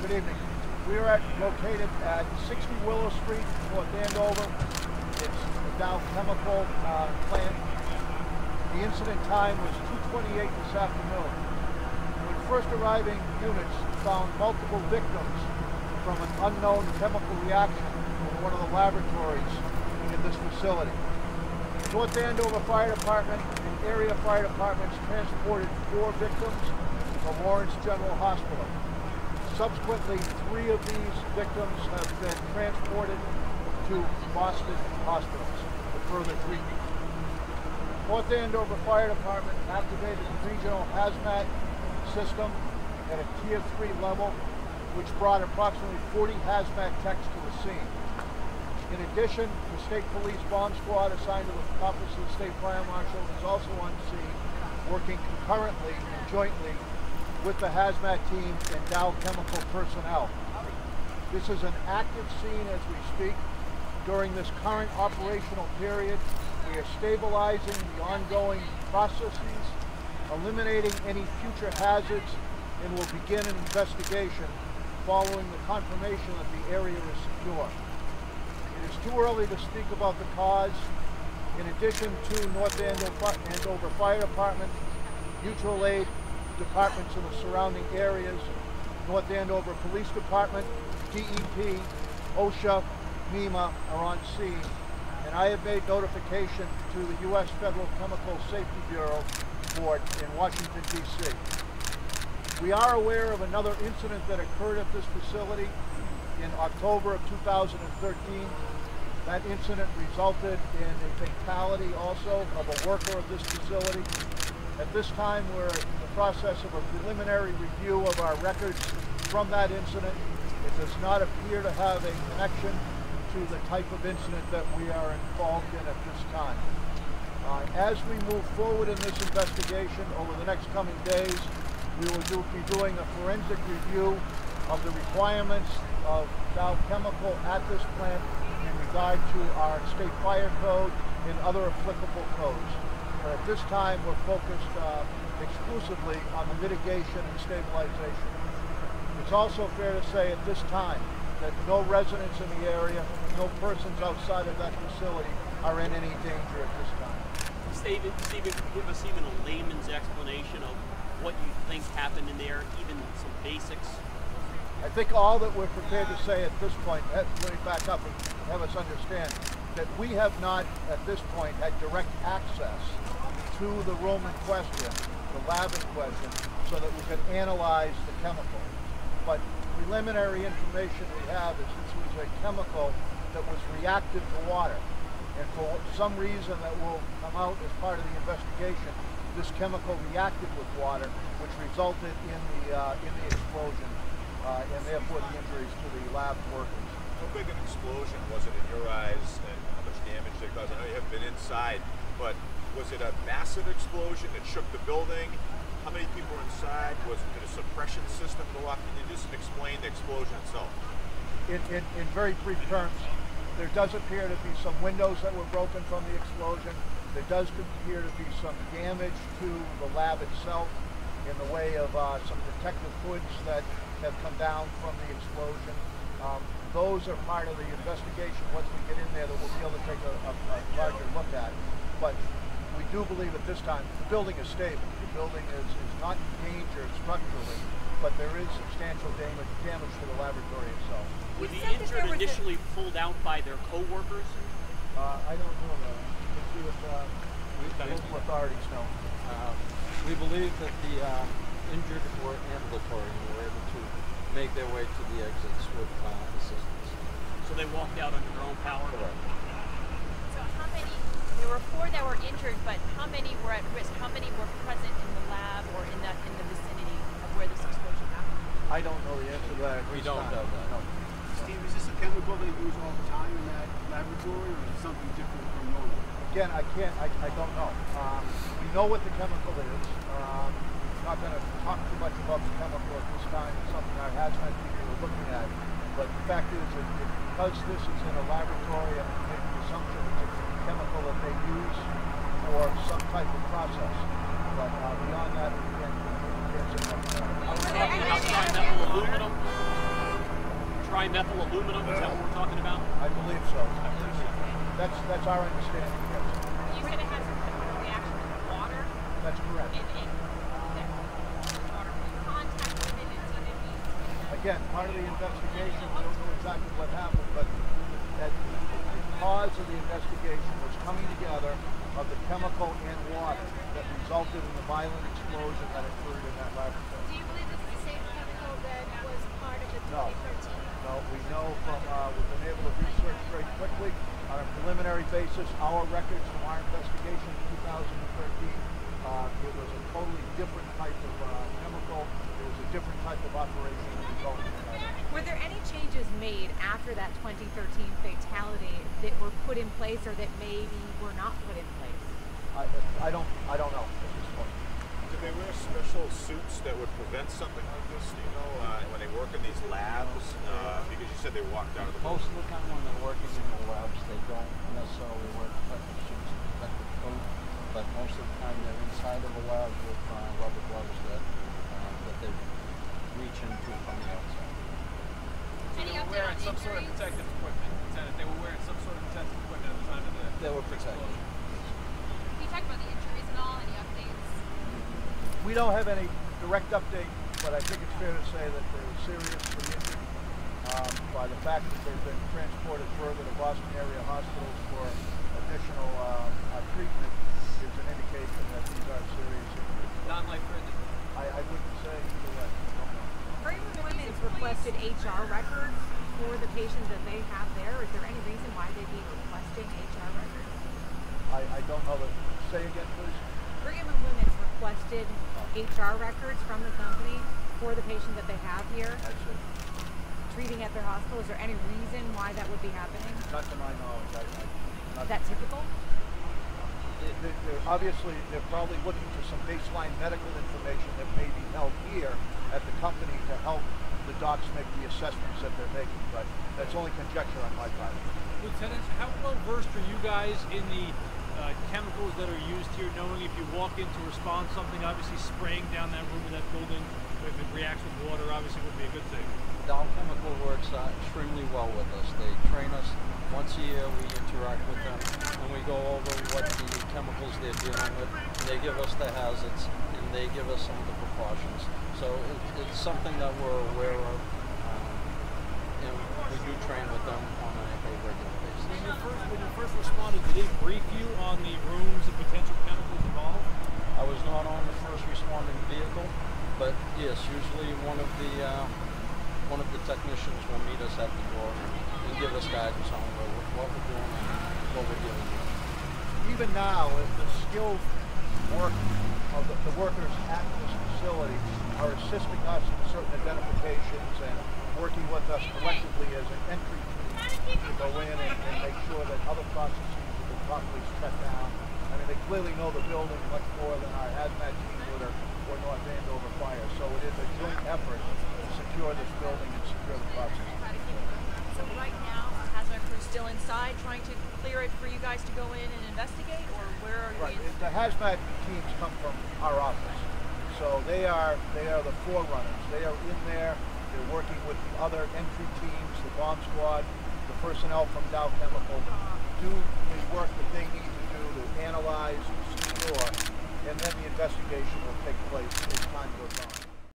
Good evening. We are located at 60 Willow Street, North Andover. It's the Dow Chemical plant. The incident time was 2:28 this afternoon. When first arriving units found multiple victims from an unknown chemical reaction in one of the laboratories in this facility. The North Andover Fire Department and area fire departments transported 4 victims to Lawrence General Hospital. Subsequently, 3 of these victims have been transported to Boston hospitals for further treatment. North Andover Fire Department activated the regional hazmat system at a Tier 3 level, which brought approximately 40 hazmat techs to the scene. In addition, the State Police Bomb Squad assigned to the Office of the State Fire Marshal is also on scene, working concurrently and jointly with the hazmat team and Dow Chemical personnel. This is an active scene as we speak. During this current operational period, we are stabilizing the ongoing processes, eliminating any future hazards, and will begin an investigation following the confirmation that the area is secure. It is too early to speak about the cause. In addition to North Andover Fire Department, mutual aid departments in the surrounding areas, North Andover Police Department, DEP, OSHA, MEMA are on scene, and I have made notification to the U.S. Federal Chemical Safety Bureau Board in Washington, D.C. We are aware of another incident that occurred at this facility in October of 2013. That incident resulted in a fatality also of a worker of this facility. At this time, we're in the process of a preliminary review of our records from that incident. It does not appear to have a connection to the type of incident that we are involved in at this time. As we move forward in this investigation over the next coming days, we will be doing a forensic review of the requirements of Dow Chemical at this plant in regard to our state fire code and other applicable codes. But at this time, we're focused exclusively on the mitigation and stabilization. It's also fair to say at this time that no residents in the area, no persons outside of that facility are in any danger at this time. Stephen, give us even a layman's explanation of what you think happened in there, even some basics. I think all that we're prepared to say at this point, let me back up and have us understand that we have not at this point had direct access to the room in question, the lab in question, so that we could analyze the chemical. But preliminary information we have is this was a chemical that was reactive to water. And for some reason that will come out as part of the investigation, this chemical reacted with water, which resulted in the explosion and therefore the injuries to the lab workers. How big an explosion was it in your eyes, and how much damage did it cause? I know you haven't been inside, but was it a massive explosion that shook the building? How many people were inside? Was it a suppression system go off? Can you just explain the explosion itself? In very brief terms, there does appear to be some windows that were broken from the explosion. There does appear to be some damage to the lab itself in the way of some protective hoods that have come down from the explosion. Those are part of the investigation once we get in there that we'll be able to take a larger look at. But we do believe at this time the building is stable. The building is not in danger structurally, but there is substantial damage to the laboratory itself. Were the injured initially pulled out by their co-workers? I don't know that. Let's see what local authorities know. We believe that the injured were ambulatory and were able to make their way to the exits with assistance. So they walked out under their own power? Correct. So how many, there were 4 that were injured, but how many were at risk? How many were present in the lab or in the vicinity of where this explosion happened? I don't know the answer to that. We don't know that. No. Steve, is this a chemical they use all the time in that laboratory, or is it something different from normal? Again, I don't know. We know what the chemical is. I'm not going to talk too much about the chemical at this time. It's something our hazmat people are looking at. But the fact is that because this is in a laboratory, I'm making the assumption it's a chemical that they use for some type of process. But beyond that, we can't say much more. Outside metal aluminum? trimethyl aluminum, is that what we're talking about? I believe so. That's our understanding, yes. You said it has a chemical reaction with water, That's correct. and that water was contact with it, and so that means Again, part of the investigation, we don't know exactly what happened, but that the cause of the investigation was coming together of the chemical and water that resulted in the violent explosion that occurred in that laboratory. Do you believe this is the same chemical that was part of the No. 2013? No, we know from, we've been able to research very quickly on a preliminary basis our records from our investigation in 2013. It was a totally different type of chemical. It was a different type of operation that resulted in that. Were there any changes made after that 2013 fatality that were put in place or that maybe were not put in place? I don't know at this point. Do they wear special suits that would prevent something like this, do you know, when they work in these labs? Because you said they walked out of the Most of the time when they're working in the labs, they don't necessarily wear protective suits and protective coat, but most of the time they're inside of the lab with rubber gloves that they reach into from the outside. any They were update wearing on some sort of injuries? protective equipment. Lieutenant, they were wearing some sort of protective equipment at the time of the They were protected. Can you talk about the injuries and all? Any updates? We don't have any direct update, but I think it's fair to say that they were seriously injured by the fact that they've been transported further to Boston area hospitals for additional treatment is an indication that these are serious injuries. non-life-threatening. I wouldn't say either way. I don't know. Brigham Women's requested HR records for the patients that they have there. Is there any reason why they'd be requesting HR records? I don't know. Say again, please. Brigham and Women's requested HR records from the company for the patient that they have here, That's it. treating at their hospital. Is there any reason why that would be happening? Not to my knowledge. Is that typical? Obviously, they're probably looking for some baseline medical information that may be held here at the company to help the docs make the assessments that they're making, but that's only conjecture on my part. Lieutenant, how well versed are you guys in the chemicals that are used here, knowing if you walk in to respond to something, obviously spraying down that room of that building, if it reacts with water, obviously would be a good thing. Dow Chemical works extremely well with us. They train us once a year, we interact with them, and we go over what the chemicals they're dealing with. They give us the hazards, and they give us some of the precautions. So it's something that we're aware of, and we do train with them on a regular basis. When you first responded, did they brief you on the rooms and potential chemicals involved? I was not on the first responding vehicle, but yes, usually one of the technicians will meet us at the door and give us guidance on what we're doing and what we're dealing with. Even now, if the skilled work of the workers at this facility are assisting us in certain identifications and working with us collectively as an entry team to go in and make sure that other processes have been properly shut down. I mean, they clearly know the building much more than our hazmat team would or North Andover Fire. So it is a joint effort to secure this building and secure the process. So right now, our hazmat crew is still inside trying to clear it for you guys to go in and investigate, or where are Right. we? The hazmat teams come from our office, so they are the forerunners. They are in there. They're working with the other entry teams, the bomb squad, the personnel from Dow Chemical, do the work that they need to do to analyze, secure, and then the investigation will take place as time goes on.